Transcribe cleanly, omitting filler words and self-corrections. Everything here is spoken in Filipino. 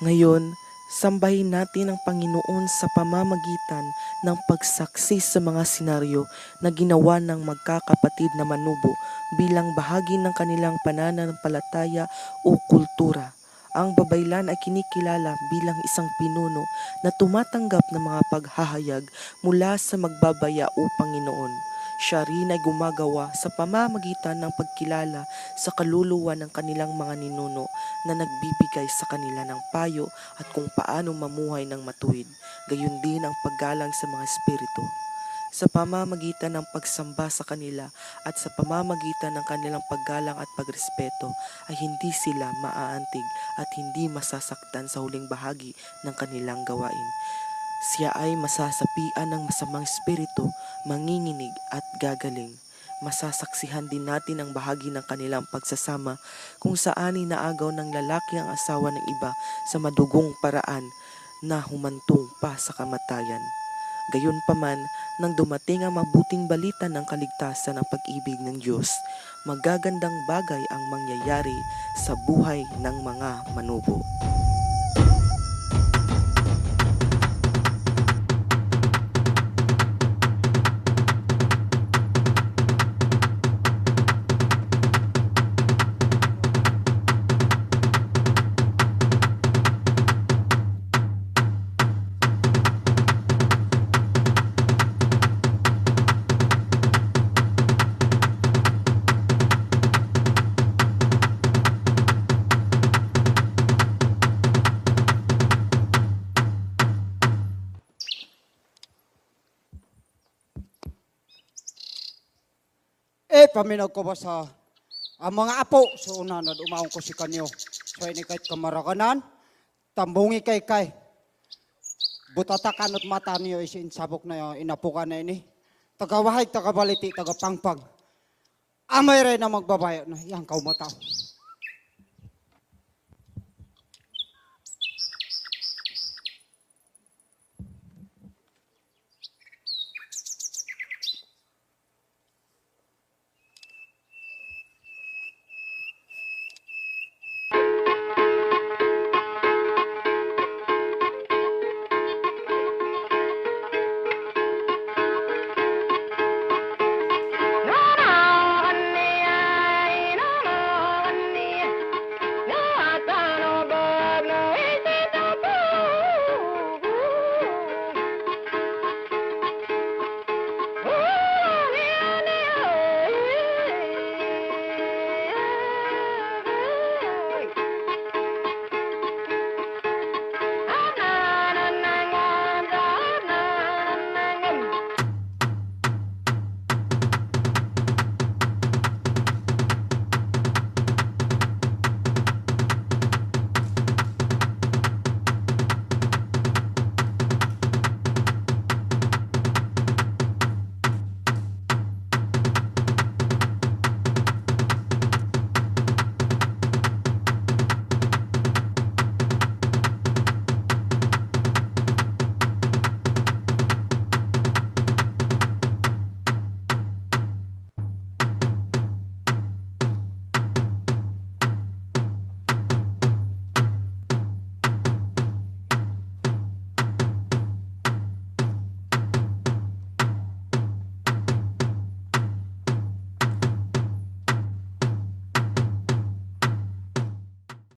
Ngayon, sambahin natin ang Panginoon sa pamamagitan ng pagsaksi sa mga senaryo na ginawa ng magkakapatid na manubo bilang bahagi ng kanilang pananampalataya o kultura. Ang babaylan ay kinikilala bilang isang pinuno na tumatanggap ng mga paghahayag mula sa magbabaya o Panginoon. Siya rin ay gumagawa sa pamamagitan ng pagkilala sa kaluluwa ng kanilang mga ninuno na nagbibigay sa kanila ng payo at kung paano mamuhay ng matuwid, gayon din ang paggalang sa mga espiritu. Sa pamamagitan ng pagsamba sa kanila at sa pamamagitan ng kanilang paggalang at pagrespeto ay hindi sila maaantig at hindi masasaktan sa huling bahagi ng kanilang gawain. Siya ay masasapian ng masamang espiritu, manginginig at gagaling. Masasaksihan din natin ang bahagi ng kanilang pagsasama kung saan inaagaw ng lalaki ang asawa ng iba sa madugong paraan na humantong pa sa kamatayan. Gayunpaman, nang dumating ang mabuting balita ng kaligtasan ng pag-ibig ng Diyos, magagandang bagay ang mangyayari sa buhay ng mga manubo. Paminag ko ba sa ang mga apo so una na dumaong ko si kanyo. So ini kahit kamarakanan, tambungi kay. Butatakan at mata niyo isin sabok na yung inapukan na ini. Tagawahay, tagabaliti, tagapangpang. Amay rin na magbabayo na yang kaumataw.